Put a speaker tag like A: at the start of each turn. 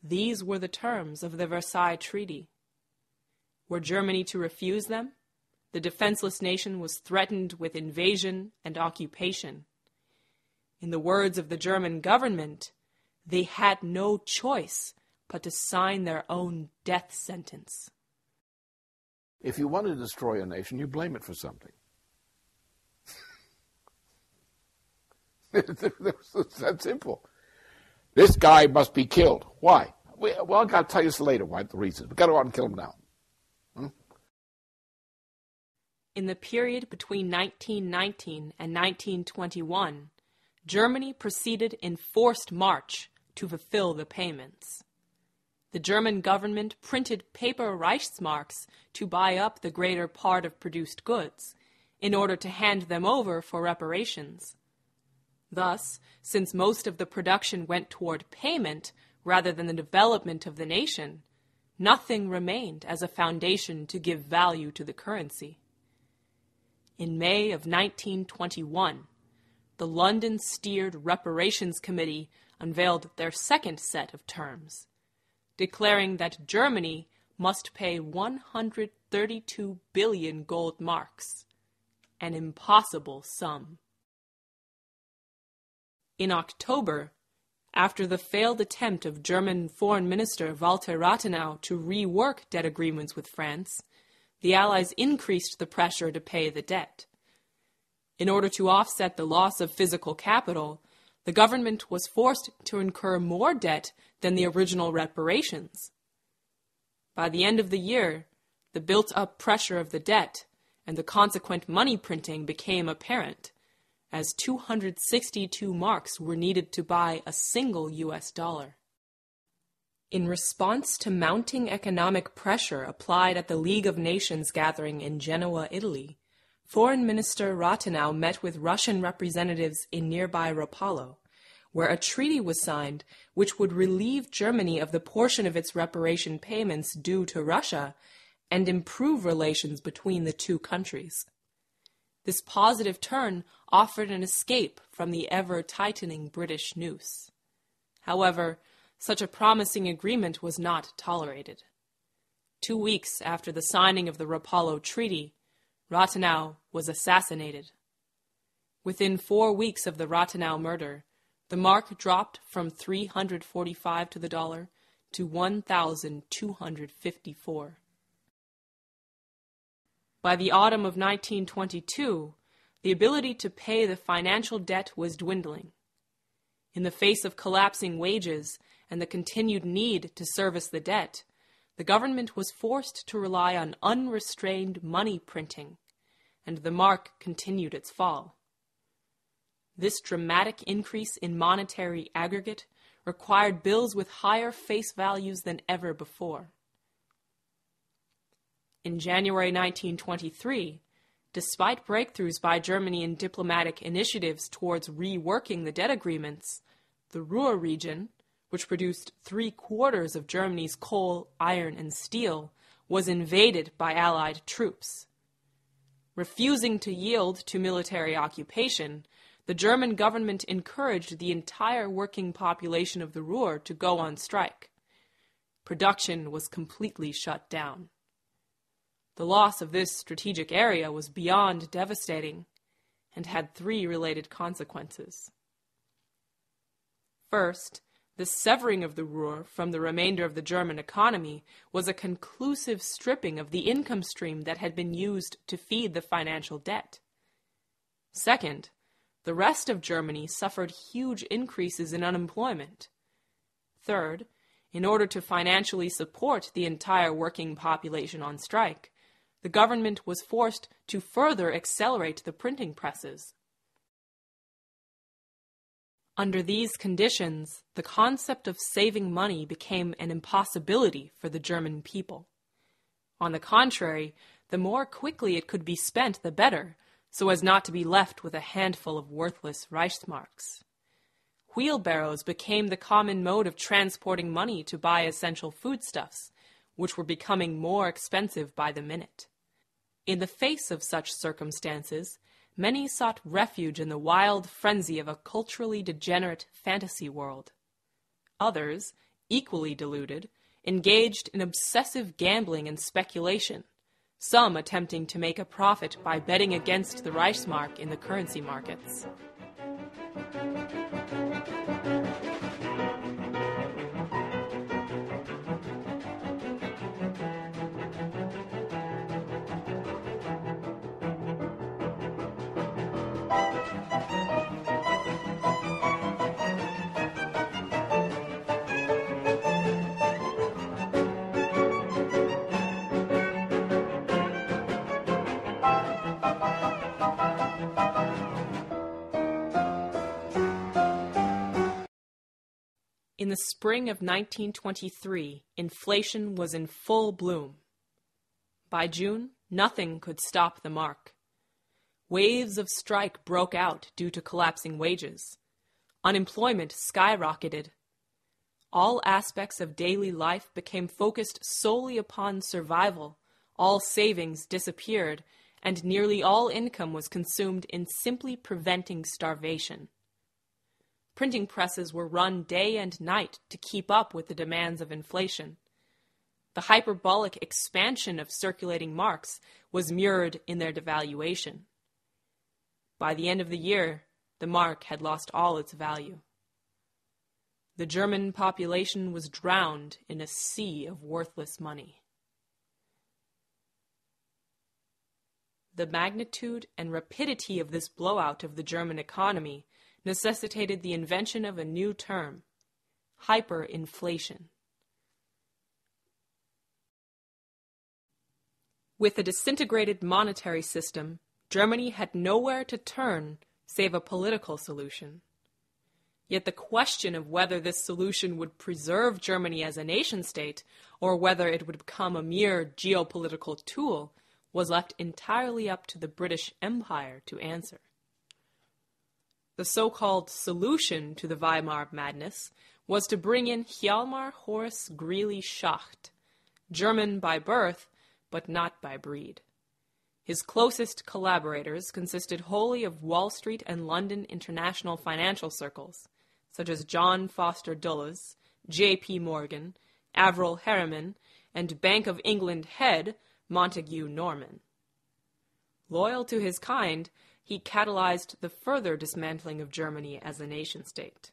A: These were the terms of the Versailles Treaty. Were Germany to refuse them, the defenseless nation was threatened with invasion and occupation. In the words of the German government, they had no choice but to sign their own death sentence.
B: If you want to destroy a nation, you blame it for something. It's that simple. This guy must be killed. Why? Well, I've got to tell you this later, why the reason. We've got to go out and kill him now.
A: In the period between 1919 and 1921, Germany proceeded in forced march to fulfill the payments. The German government printed paper Reichsmarks to buy up the greater part of produced goods, in order to hand them over for reparations. Thus, since most of the production went toward payment rather than the development of the nation, nothing remained as a foundation to give value to the currency. In May of 1921, the London-steered Reparations Committee unveiled their second set of terms, declaring that Germany must pay 132 billion gold marks, an impossible sum. In October, after the failed attempt of German Foreign Minister Walter Rathenau to rework debt agreements with France, the Allies increased the pressure to pay the debt. In order to offset the loss of physical capital, the government was forced to incur more debt than the original reparations. By the end of the year, the built-up pressure of the debt and the consequent money printing became apparent, as 262 marks were needed to buy a single US dollar. In response to mounting economic pressure applied at the League of Nations gathering in Genoa, Italy, Foreign Minister Rathenau met with Russian representatives in nearby Rapallo, where a treaty was signed which would relieve Germany of the portion of its reparation payments due to Russia and improve relations between the two countries. This positive turn offered an escape from the ever-tightening British noose. However, such a promising agreement was not tolerated. 2 weeks after the signing of the Rapallo Treaty, Rathenau was assassinated. Within 4 weeks of the Rathenau murder, the mark dropped from 345 to the dollar to 1,254. By the autumn of 1922, the ability to pay the financial debt was dwindling. In the face of collapsing wages and the continued need to service the debt, the government was forced to rely on unrestrained money printing, and the mark continued its fall. This dramatic increase in monetary aggregate required bills with higher face values than ever before. In January 1923, despite breakthroughs by Germany in diplomatic initiatives towards reworking the debt agreements, the Ruhr region, which produced 3/4 of Germany's coal, iron, and steel, was invaded by Allied troops. Refusing to yield to military occupation, the German government encouraged the entire working population of the Ruhr to go on strike. Production was completely shut down. The loss of this strategic area was beyond devastating and had 3 related consequences. First, the severing of the Ruhr from the remainder of the German economy was a conclusive stripping of the income stream that had been used to feed the financial debt. Second, the rest of Germany suffered huge increases in unemployment. Third, in order to financially support the entire working population on strike, the government was forced to further accelerate the printing presses. Under these conditions, the concept of saving money became an impossibility for the German people. On the contrary, the more quickly it could be spent, the better, so as not to be left with a handful of worthless Reichsmarks. Wheelbarrows became the common mode of transporting money to buy essential foodstuffs, which were becoming more expensive by the minute. In the face of such circumstances, many sought refuge in the wild frenzy of a culturally degenerate fantasy world. Others, equally deluded, engaged in obsessive gambling and speculation, some attempting to make a profit by betting against the Reichsmark in the currency markets. In the spring of 1923, inflation was in full bloom. By June, nothing could stop the mark. Waves of strike broke out due to collapsing wages. Unemployment skyrocketed. All aspects of daily life became focused solely upon survival. All savings disappeared, and nearly all income was consumed in simply preventing starvation. Printing presses were run day and night to keep up with the demands of inflation. The hyperbolic expansion of circulating marks was mirrored in their devaluation. By the end of the year, the mark had lost all its value. The German population was drowned in a sea of worthless money. The magnitude and rapidity of this blowout of the German economy necessitated the invention of a new term, hyperinflation. With a disintegrated monetary system, Germany had nowhere to turn save a political solution. Yet the question of whether this solution would preserve Germany as a nation-state or whether it would become a mere geopolitical tool was left entirely up to the British Empire to answer. The so-called solution to the Weimar madness was to bring in Hjalmar Horace Greeley Schacht, German by birth, but not by breed. His closest collaborators consisted wholly of Wall Street and London international financial circles, such as John Foster Dulles, J.P. Morgan, Averell Harriman, and Bank of England head Montague Norman. Loyal to his kind, he catalyzed the further dismantling of Germany as a nation-state.